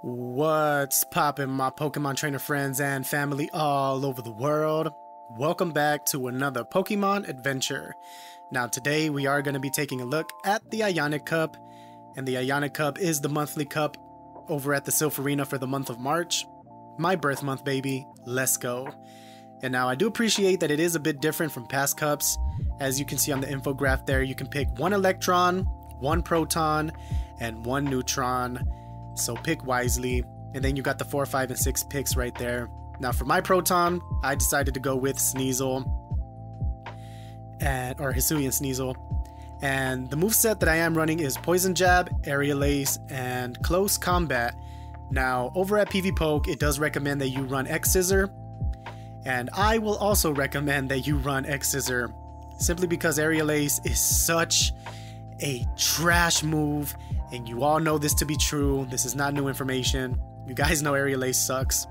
What's poppin', my Pokemon trainer friends and family all over the world? Welcome back to another Pokemon adventure. Now today we are going to be taking a look at the Ionic Cup, and the Ionic Cup is the monthly cup over at the Silph Arena for the month of March. My birth month, baby. Let's go. And now I do appreciate that it is a bit different from past cups. As you can see on the infograph there, you can pick one Electron, one Proton, and one Neutron. So pick wisely. And then you got the 4, 5, and 6 picks right there. Now for my Proton, I decided to go with Sneasel, or Hisuian Sneasel. And the moveset that I am running is Poison Jab, Aerial Ace, and Close Combat. Now over at PvPoke, it does recommend that you run X-Scissor. And I will also recommend that you run X-Scissor, simply because Aerial Ace is such a trash move, and you all know this to be true. This is not new information. You guys know Aerial Ace sucks.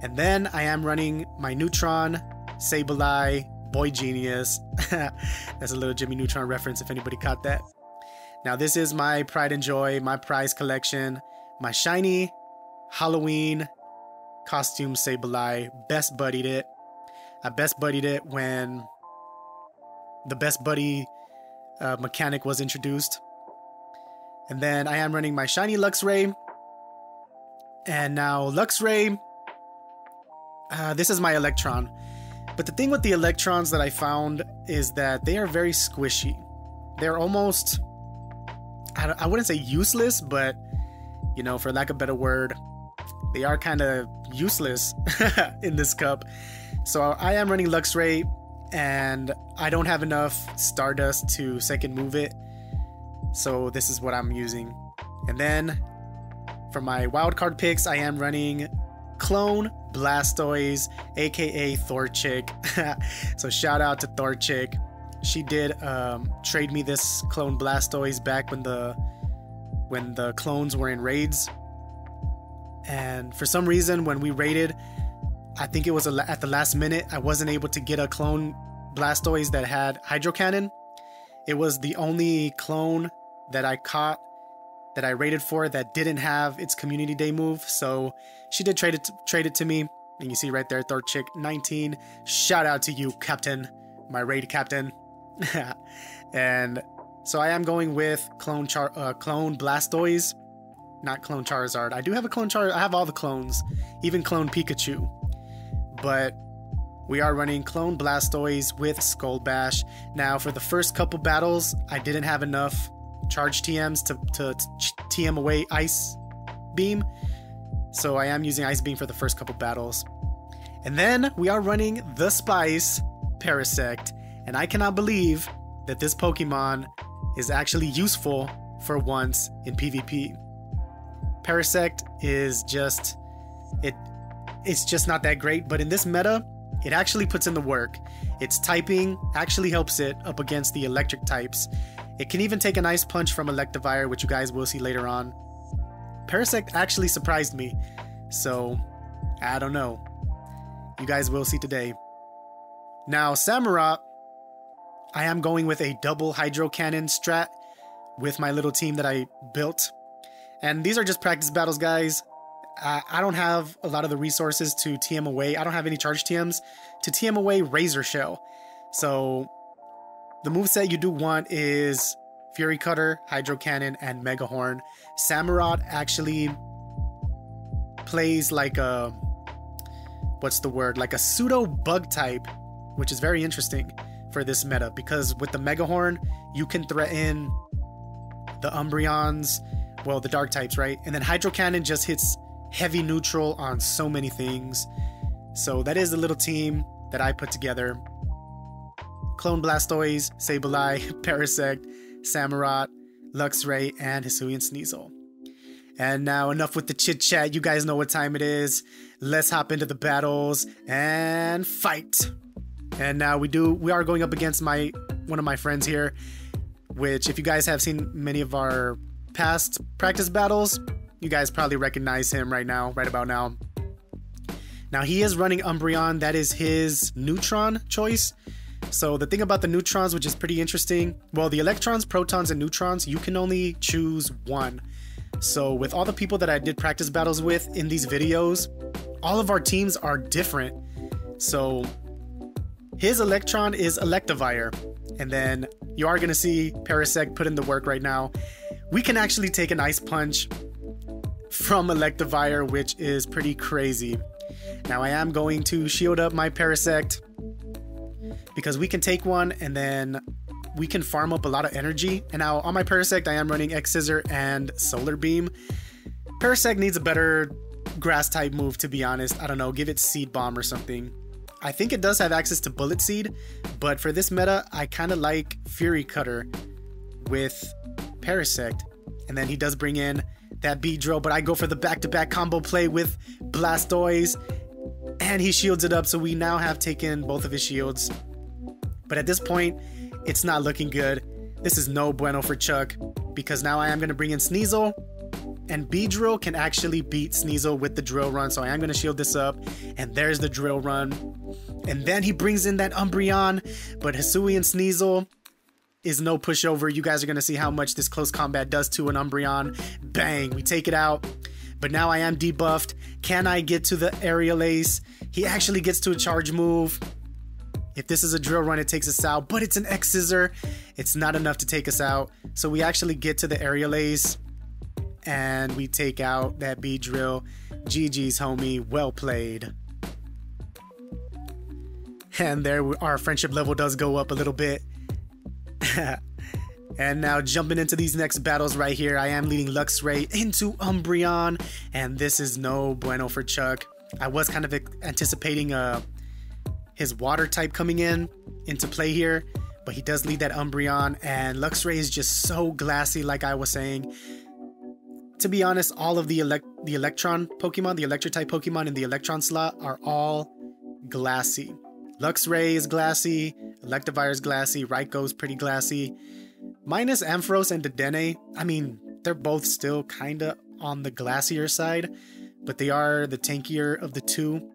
And then I am running my Neutron, Sableye, Boy Genius. That's a little Jimmy Neutron reference if anybody caught that. Now this is my pride and joy, my prize collection, my shiny Halloween costume Sableye. Best buddied it. I best buddied it when the best buddy mechanic was introduced. And then I am running my shiny Luxray. And now Luxray, this is my Electron. But the thing with the Electrons that I found is that they are very squishy. They're almost, I wouldn't say useless, but you know, for lack of a better word, they are kind of useless in this cup. So I am running Luxray, and I don't have enough Stardust to second move it. So this is what I'm using. And then for my wildcard picks, I am running Clone Blastoise, aka Thorchick. So shout out to Thorchick. She did trade me this Clone Blastoise back when the clones were in raids. And for some reason, when we raided, I think it was at the last minute, I wasn't able to get a Clone Blastoise that had Hydro Cannon. It was the only clone that I caught, that I raided for, that didn't have its Community Day move. So she did trade it to me. And you see right there, Thorchick 19. Shout out to you, Captain, my raid captain. And so I am going with Clone Blastoise, not Clone Charizard. I do have a Clone Charizard. I have all the clones, even Clone Pikachu. But we are running Clone Blastoise with Skull Bash. Now for the first couple battles, I didn't have enough charge TMs to TM away Ice Beam. So I am using Ice Beam for the first couple battles. And then we are running the Spice Parasect. And I cannot believe that this Pokemon is actually useful for once in PvP. Parasect is just, it's just not that great, but in this meta, it actually puts in the work. Its typing actually helps it up against the electric types. It can even take an Ice Punch from Electivire, which you guys will see later on. Parasect actually surprised me, so I don't know. You guys will see today. Now Samurott, I am going with a double Hydro Cannon strat with my little team that I built. And these are just practice battles, guys. I don't have a lot of the resources to TM away. I don't have any charge TMs to TM away Razor Shell. So the moveset you do want is Fury Cutter, Hydro Cannon, and Mega Horn. Samurott actually plays like a, what's the word? Like a pseudo bug type, which is very interesting for this meta, because with the Mega Horn, you can threaten the Umbreons, well, the dark types, right? And then Hydro Cannon just hits heavy neutral on so many things. So that is the little team that I put together. Clone Blastoise, Sableye, Parasect, Samurott, Luxray, and Hisuian Sneasel. And now enough with the chit chat. You guys know what time it is. Let's hop into the battles and fight. And now we are going up against one of my friends here, which if you guys have seen many of our past practice battles, you guys probably recognize him right about now. Now he is running Umbreon. That is his Neutron choice. So the thing about the Neutrons, which is pretty interesting, well, the Electrons, Protons, and Neutrons, you can only choose one. So with all the people that I did practice battles with in these videos, all of our teams are different. So his Electron is Electivire. And then you are going to see Parasect put in the work right now. We can actually take an Ice Punch from Electivire, which is pretty crazy. Now I am going to shield up my Parasect because we can take one and then we can farm up a lot of energy. And now on my Parasect, I am running X Scissor and Solar Beam. Parasect needs a better grass type move, to be honest. I don't know, give it Seed Bomb or something. I think it does have access to Bullet Seed, but for this meta, I kind of like Fury Cutter with Parasect. And then he does bring in that Beedrill, but I go for the back-to-back combo play with Blastoise, and he shields it up, so we now have taken both of his shields. But at this point, it's not looking good. This is no bueno for Chuck, because now I am going to bring in Sneasel, and Beedrill can actually beat Sneasel with the Drill Run, so I am going to shield this up, and there's the Drill Run. And then he brings in that Umbreon, but Hisuian Sneasel is no pushover. You guys are going to see how much this close combat does to an Umbreon. Bang, we take it out. But now I am debuffed. Can I get to the Aerial Ace? He actually gets to a charge move. If this is a Drill Run, it takes us out, but it's an X Scissor. It's not enough to take us out. So we actually get to the Aerial Ace, and we take out that Beedrill. GG's, homie. Well played. And there our friendship level does go up a little bit. And now jumping into these next battles right here, I am leading Luxray into Umbreon, and this is no bueno for Chuck. I was kind of anticipating his water type coming into play here, but he does lead that Umbreon, and Luxray is just so glassy, like I was saying. To be honest, all of the Electron Pokemon, the Electric type Pokemon in the Electron slot are all glassy. Luxray is glassy, Electivire is glassy, Raikou pretty glassy. Minus Ampharos and Dedenne, I mean, they're both still kinda on the glassier side, but they are the tankier of the two.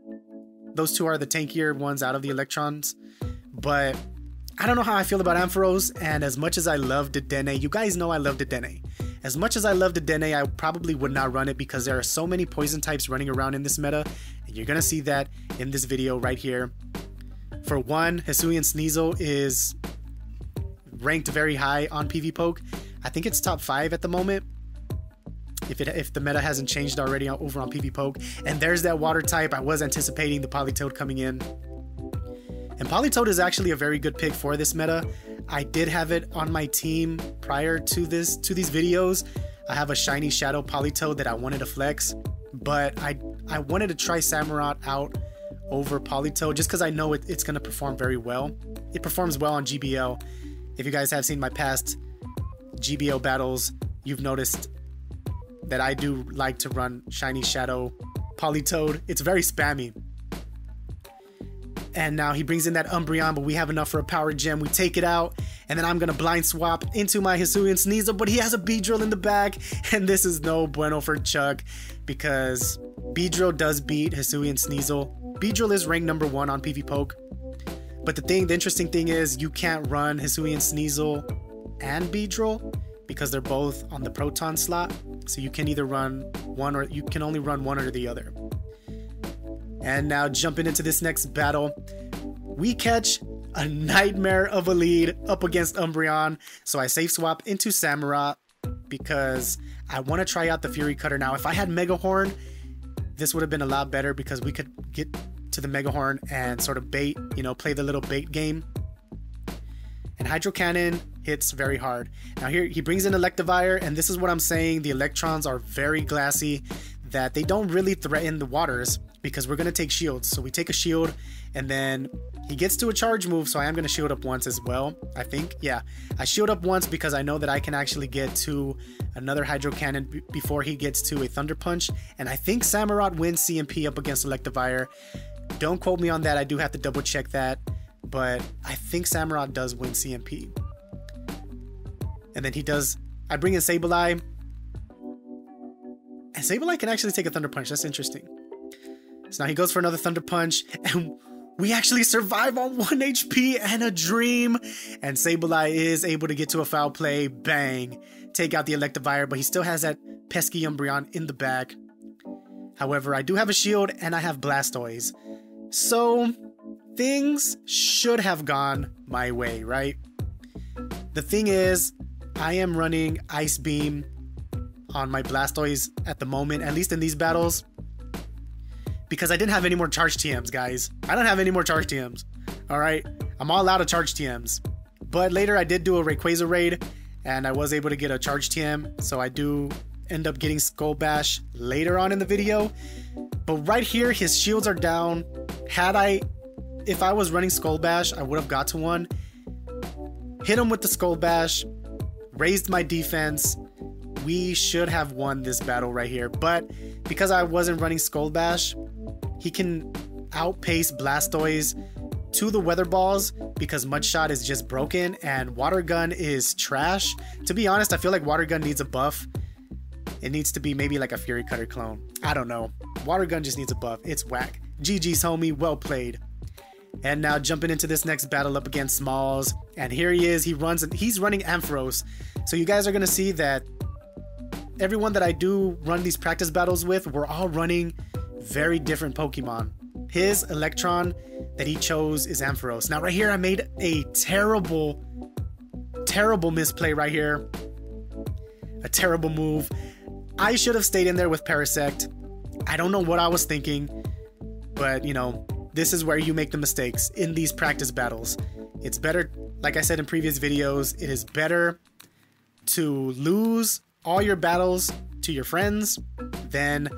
Those two are the tankier ones out of the Electrons. But I don't know how I feel about Ampharos, and as much as I love Dedenne, you guys know I love Dedenne. As much as I love Dedenne, I probably would not run it because there are so many poison types running around in this meta, and you're gonna see that in this video right here. For one, Hisuian Sneasel is ranked very high on PvPoke. I think it's top 5 at the moment, if the meta hasn't changed already over on PvPoke. And there's that water type. I was anticipating the Politoed coming in. And Politoed is actually a very good pick for this meta. I did have it on my team prior to these videos. I have a shiny Shadow Politoed that I wanted to flex, but I wanted to try Samurott out over Politoed just because I know it's going to perform very well. It performs well on GBL. If you guys have seen my past GBL battles, you've noticed that I do like to run Shiny Shadow Politoed. It's very spammy. And now he brings in that Umbreon, but we have enough for a Power Gem. We take it out, and then I'm going to Blind Swap into my Hisuian Sneasel, but he has a Beedrill in the back, and this is no bueno for Chuck because Beedrill does beat Hisuian Sneasel. Beedrill is ranked number 1 on PvPoke, but the interesting thing is you can't run Hisuian Sneasel and Beedrill because they're both on the Proton slot, so you can either run one or you can only run one or the other. And now jumping into this next battle, we catch a nightmare of a lead up against Umbreon, so I safe swap into Samurott because I want to try out the Fury Cutter. Now if I had Mega Horn, this would have been a lot better because we could get to the Mega Horn and sort of bait, play the little bait game. And Hydro Cannon hits very hard. Now here he brings in Electivire, and this is what I'm saying, the Electrons are very glassy, that they don't really threaten the waters because we're going to take shields. So we take a shield, and then he gets to a charge move, so I am going to shield up once as well, I think. Yeah, I shield up once because I know that I can actually get to another Hydro Cannon before he gets to a Thunder Punch, and I think Samurott wins CMP up against Electivire. Don't quote me on that, I do have to double check that, but I think Samurott does win CMP. And then I bring in Sableye, and Sableye can actually take a Thunder Punch. That's interesting. So now he goes for another Thunder Punch, and we actually survive on 1 HP and a Dream. And Sableye is able to get to a foul play. Bang. Take out the Electivire, but he still has that pesky Umbreon in the back. However, I do have a shield and I have Blastoise. So things should have gone my way, right? The thing is, I am running Ice Beam on my Blastoise at the moment, at least in these battles, because I didn't have any more charge TMs, guys. I don't have any more charge TMs. Alright, I'm all out of charge TMs. But later I did do a Rayquaza raid, and I was able to get a charge TM, so I do end up getting Skull Bash later on in the video. But right here, his shields are down. If I was running Skull Bash, I would have got to one. Hit him with the Skull Bash, raised my defense. We should have won this battle right here, but because I wasn't running Skull Bash, he can outpace Blastoise to the Weather Balls because Mud Shot is just broken and Water Gun is trash. To be honest, I feel like Water Gun needs a buff. It needs to be maybe like a Fury Cutter clone. I don't know. Water Gun just needs a buff. It's whack. GG's, homie. Well played. And now jumping into this next battle up against Smalls, and here he is. He's running Ampharos. So you guys are gonna see that everyone that I do run these practice battles with, we're all running very different Pokemon. His Electron that he chose is Ampharos. Now right here, I made a terrible misplay right here. A terrible move. I should have stayed in there with Parasect. I don't know what I was thinking, but you know, this is where you make the mistakes in these practice battles. It's better, like I said in previous videos, it is better to lose all your battles to your friends than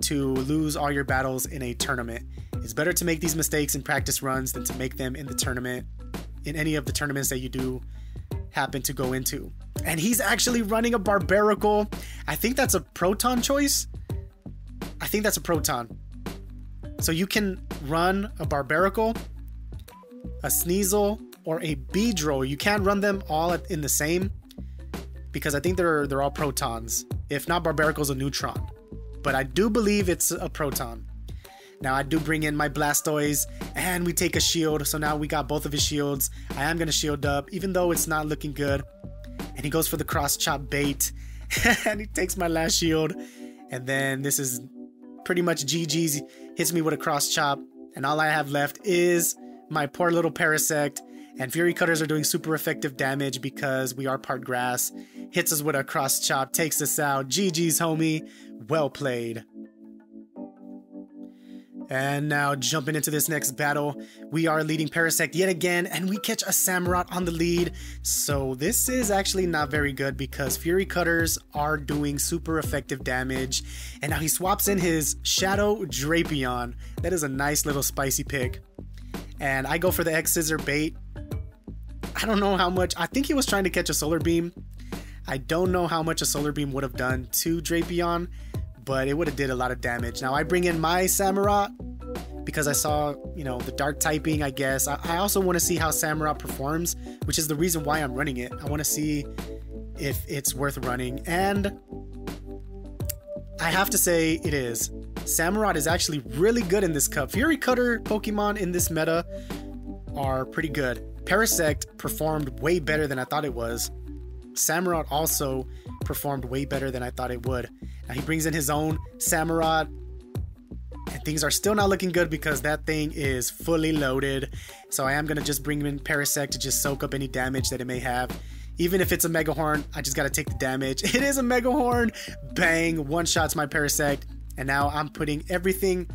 to lose all your battles in a tournament. It's better to make these mistakes in practice runs than to make them in the tournament, in any of the tournaments that you do happen to go into. And he's actually running a Barbaracle. I think that's a Proton choice. I think that's a Proton. So you can run a Barbaracle, a Sneasel, or a Beedrill. You can't run them all in the same, because I think they're all Protons. If not, Barbaracle's a Neutron. But I do believe it's a Proton. Now I do bring in my Blastoise, and we take a shield. So now we got both of his shields. I am going to shield up, even though it's not looking good. And he goes for the cross chop bait, and he takes my last shield. And then this is pretty much GG's. Hits me with a cross chop, and all I have left is my poor little Parasect. And Fury Cutters are doing super effective damage because we are part grass. Hits us with a cross chop, takes us out. GG's, homie. Well played. And now jumping into this next battle, we are leading Parasect yet again, and we catch a Samurott on the lead. So this is actually not very good because Fury Cutters are doing super effective damage. And now he swaps in his Shadow Drapion. That is a nice little spicy pick. And I go for the X-Scissor bait. I don't know how much. I think he was trying to catch a Solar Beam. I don't know how much a Solar Beam would have done to Drapion, but it would have did a lot of damage. Now I bring in my Samurott because I saw, you know, the dark typing, I guess. I also want to see how Samurott performs, which is the reason why I'm running it. I want to see if it's worth running, and I have to say it is. Samurott is actually really good in this cup. Fury Cutter Pokemon in this meta are pretty good. Parasect performed way better than I thought it was. Samurott also performed way better than I thought it would. Now he brings in his own Samurott, and things are still not looking good because that thing is fully loaded. So I am going to just bring in Parasect to just soak up any damage that it may have. Even if it's a Mega Horn, I just got to take the damage. It is a Mega Horn. Bang, one shots my Parasect. And now I'm putting everything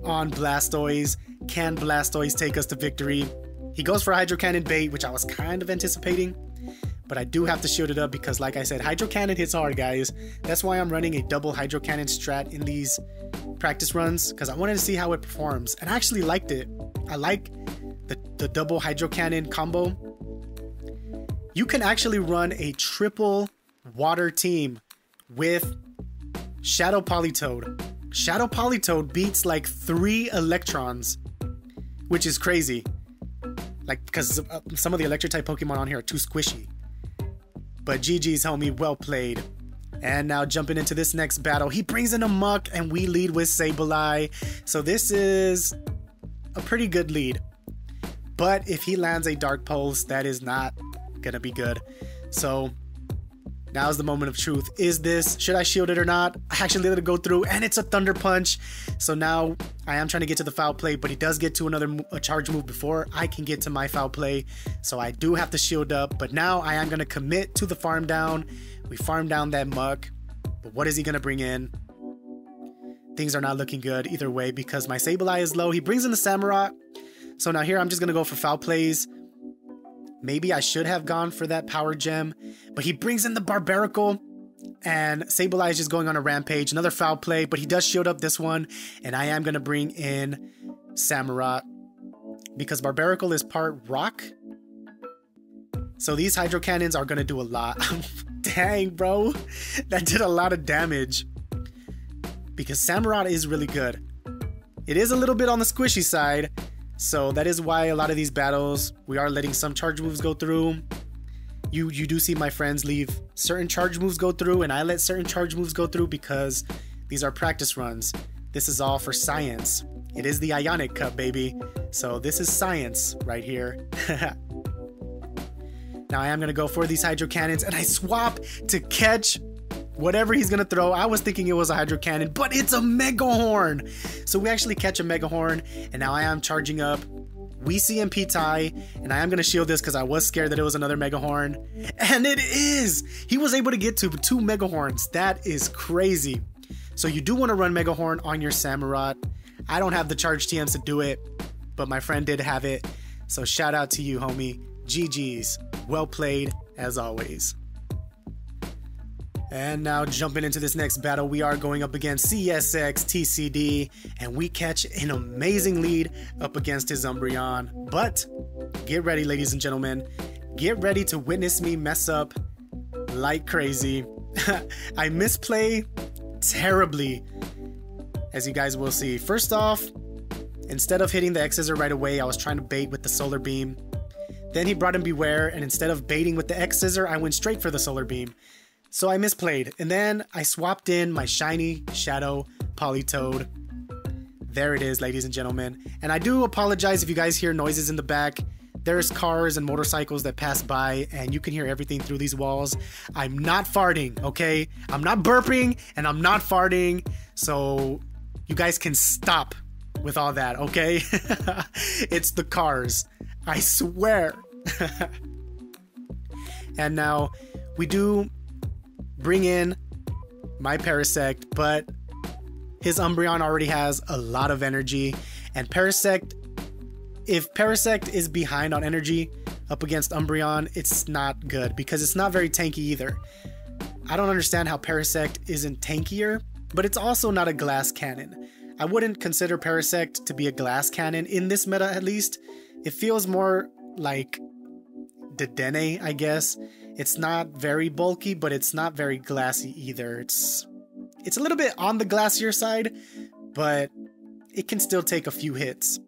on Blastoise. Can Blastoise take us to victory? He goes for Hydro Cannon bait, which I was kind of anticipating. But I do have to shield it up because, like I said, Hydro Cannon hits hard, guys. That's why I'm running a double Hydro Cannon strat in these practice runs, because I wanted to see how it performs. And I actually liked it. I like the double Hydro Cannon combo. You can actually run a triple water team with Shadow Politoed. Shadow Politoed beats like 3 Electrons, which is crazy. Like, because some of the electric type Pokemon on here are too squishy. But GG's, homie, well played. And now jumping into this next battle, he brings in a Muck and we lead with Sableye. So this is a pretty good lead. But if he lands a Dark Pulse, that is not gonna be good. So Now's the moment of truth. Should I shield it or not? I actually let it go through, and it's a Thunder Punch. So now I am trying to get to the foul play, but he does get to a charge move before I can get to my foul play. So I do have to shield up, but now I am going to commit to the farm down. We farm down that Muck, but what is he going to bring in? Things are not looking good either way because my Sableye is low. He brings in the Samurott. So now here I'm just going to go for foul plays. Maybe I should have gone for that power gem, but he brings in the Barbaracle, and Sableye is just going on a rampage. Another foul play, but he does shield up this one, and I am going to bring in Samurott because Barbaracle is part rock. So these Hydro Cannons are going to do a lot. Dang, bro. That did a lot of damage because Samurott is really good. It is a little bit on the squishy side. So that is why a lot of these battles, we are letting some charge moves go through. You do see my friends leave certain charge moves go through, and I let certain charge moves go through because these are practice runs. This is all for science. It is the Ionic Cup, baby. So this is science right here. Now I am going to go for these Hydro Cannons, and I swap to catch whatever he's gonna throw. I was thinking it was a Hydro Cannon, but it's a Mega Horn. So we actually catch a Mega Horn, and now I am charging up. We CMP tie, and I am gonna shield this because I was scared that it was another Mega Horn. And it is! He was able to get to 2 Mega Horns. That is crazy. So you do want to run Mega Horn on your Samurott. I don't have the charge TMs to do it, but my friend did have it. So shout out to you, homie. GG's. Well played, as always. And now jumping into this next battle, we are going up against CSX TCD, and we catch an amazing lead up against his Umbreon. But get ready, ladies and gentlemen. Get ready to witness me mess up like crazy. I misplay terribly, as you guys will see. First off, instead of hitting the X-Scissor right away, I was trying to bait with the Solar Beam. Then he brought in Bewear, and instead of baiting with the X-Scissor, I went straight for the Solar Beam. So I misplayed, and then I swapped in my shiny Shadow Politoed. There it is, ladies and gentlemen. And I do apologize if you guys hear noises in the back. There's cars and motorcycles that pass by, and you can hear everything through these walls. I'm not farting, okay? I'm not burping, and I'm not farting, so you guys can stop with all that, okay? It's the cars, I swear. And now we do bring in my Parasect, but his Umbreon already has a lot of energy, and Parasect, if Parasect is behind on energy up against Umbreon, it's not good because it's not very tanky either. I don't understand how Parasect isn't tankier, but it's also not a glass cannon. I wouldn't consider Parasect to be a glass cannon in this meta, at least. It feels more like Dedenne, I guess. It's not very bulky, but it's not very glassy either. It's a little bit on the glassier side, but it can still take a few hits.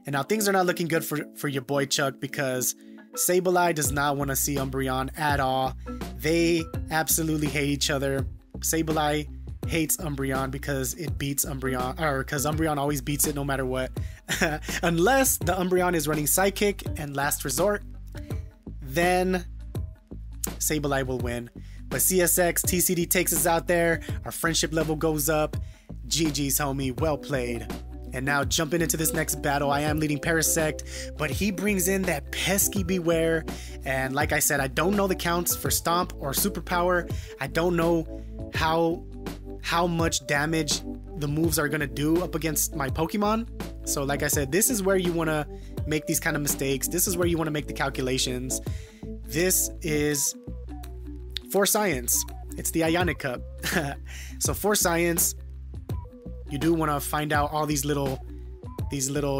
And now things are not looking good for your boy Chuck because Sableye does not want to see Umbreon at all. They absolutely hate each other. Sableye hates Umbreon because it beats Umbreon, or because Umbreon always beats it no matter what. Unless the Umbreon is running Psychic and Last Resort, then Sableye will win. But CSX TCD takes us out there. Our friendship level goes up. GG's, homie. Well played. And now jumping into this next battle, I am leading Parasect, but he brings in that pesky Bewear. And like I said, I don't know the counts for Stomp or Superpower. I don't know how much damage the moves are going to do up against my Pokemon. So like I said, this is where you want to make these kind of mistakes. This is where you want to make the calculations. This is for science. It's the Ionic Cup. So for science, you do want to find out all these little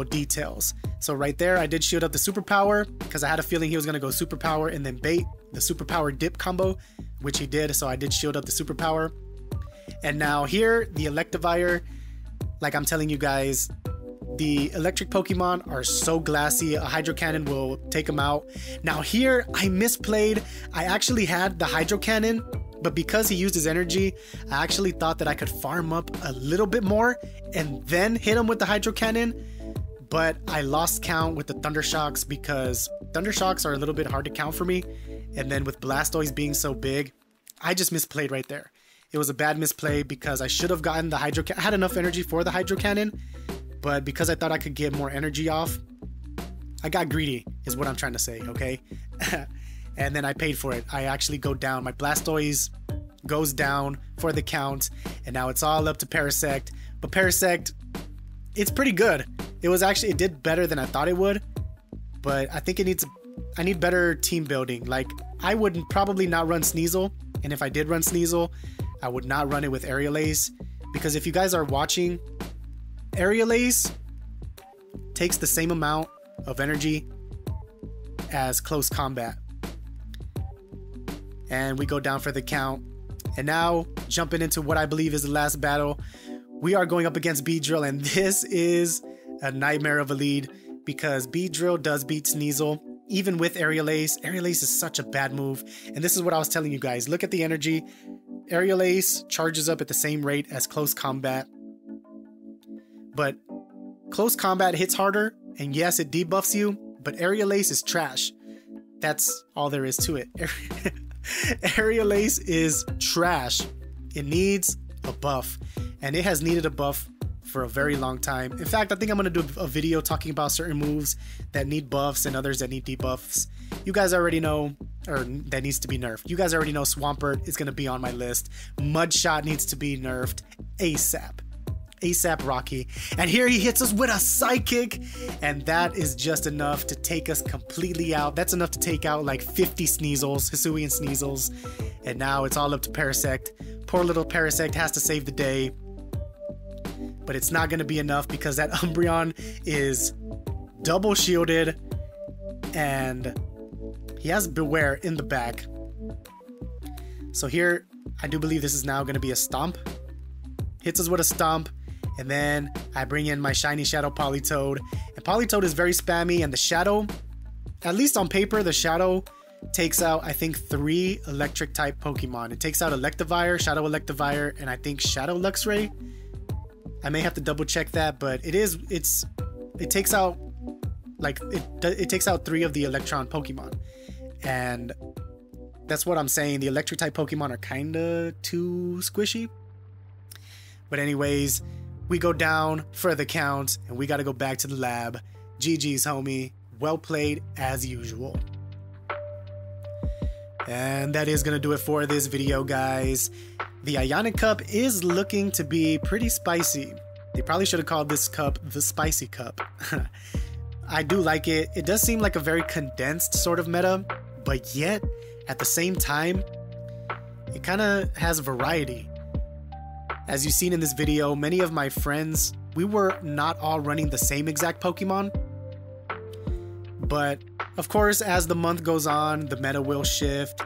details. So right there, I did shield up the Superpower because I had a feeling he was going to go Superpower and then bait the Superpower dip combo, which he did. So I did shield up the Superpower. And now here, the Electivire, like I'm telling you guys, the electric Pokemon are so glassy, a Hydro Cannon will take them out. Now here, I misplayed. I actually had the Hydro Cannon, but because he used his energy, I actually thought that I could farm up a little bit more and then hit him with the Hydro Cannon. But I lost count with the Thunder Shocks because Thunder Shocks are a little bit hard to count for me. And then with Blastoise being so big, I just misplayed right there. It was a bad misplay because I should have gotten the Hydro Cannon. I had enough energy for the Hydro Cannon, but because I thought I could get more energy off, I got greedy, is what I'm trying to say, okay? And then I paid for it. I actually go down. My Blastoise goes down for the count, and now it's all up to Parasect. But Parasect, it's pretty good. It did better than I thought it would, but I think I need better team building. Like, I would probably not run Sneasel, and if I did run Sneasel, I would not run it with Aerial Ace, because if you guys are watching, Aerial Ace takes the same amount of energy as Close Combat. And we go down for the count. And now, jumping into what I believe is the last battle, we are going up against Beedrill, and this is a nightmare of a lead because Beedrill does beat Sneasel, even with Aerial Ace. Aerial Ace is such a bad move, and this is what I was telling you guys. Look at the energy. Aerial Ace charges up at the same rate as Close Combat, but Close Combat hits harder, and yes, it debuffs you, but Aerial Ace is trash. That's all there is to it. Aerial Ace is trash. It needs a buff, and it has needed a buff for a very long time. In fact, I think I'm going to do a video talking about certain moves that need buffs and others that need debuffs. You guys already know, or that needs to be nerfed. You guys already know Swampert is going to be on my list. Mudshot needs to be nerfed ASAP. ASAP Rocky. And here he hits us with a Psychic, and that is just enough to take us completely out. That's enough to take out like 50 Sneasels, Hisuian Sneasels. And now it's all up to Parasect. Poor little Parasect has to save the day. But it's not going to be enough because that Umbreon is double shielded, and he has Bewear in the back. So here, I do believe this is now going to be a Stomp. Hits us with a Stomp, and then I bring in my Shiny Shadow Politoed. And Politoed is very spammy, and the Shadow, at least on paper, the Shadow takes out, I think, 3 electric type Pokemon. It takes out Electivire, Shadow Electivire, and I think Shadow Luxray. I may have to double check that, but it takes out like it takes out 3 of the Electron Pokemon, and that's what I'm saying. The electric type Pokemon are kinda too squishy. But anyways, we go down for the count, and we got to go back to the lab. GG's, homie. Well played as usual. And that is gonna do it for this video, guys. The Ionic Cup is looking to be pretty spicy. They probably should have called this cup the Spicy Cup. I do like it. It does seem like a very condensed sort of meta, but yet, at the same time, it kind of has variety. As you've seen in this video, many of my friends, we were not all running the same exact Pokemon. But, of course, as the month goes on, the meta will shift.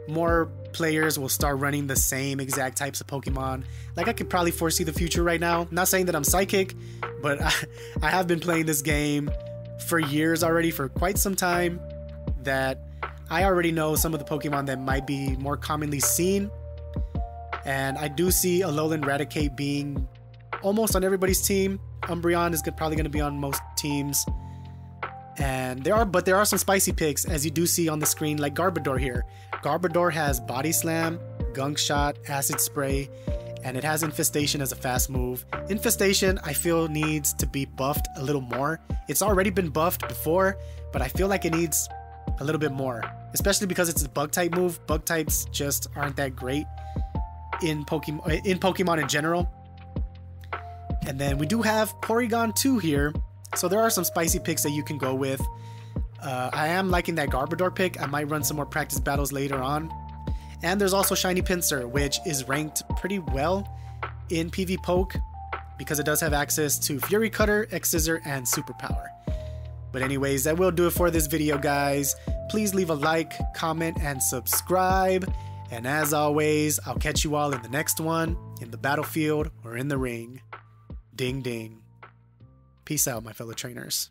More players will start running the same exact types of Pokemon. Like, I could probably foresee the future right now. Not saying that I'm psychic, but I have been playing this game for years already, for quite some time, that I already know some of the Pokemon that might be more commonly seen. And I do see Alolan Raticate being almost on everybody's team. Umbreon is probably going to be on most teams. And there are some spicy picks, as you do see on the screen, like Garbodor here. Garbodor has Body Slam, Gunk Shot, Acid Spray, and it has Infestation as a fast move. Infestation, I feel, needs to be buffed a little more. It's already been buffed before, but I feel like it needs a little bit more, especially because it's a bug type move. Bug types just aren't that great in Pokemon in general. And then we do have Porygon 2 here. So there are some spicy picks that you can go with. I am liking that Garbodor pick. I might run some more practice battles later on. And there's also Shiny Pinsir, which is ranked pretty well in PvPoke because it does have access to Fury Cutter, X-Scissor, and Superpower. But anyways, that will do it for this video, guys. Please leave a like, comment, and subscribe. And as always, I'll catch you all in the next one, in the battlefield or in the ring. Ding ding. Peace out, my fellow trainers.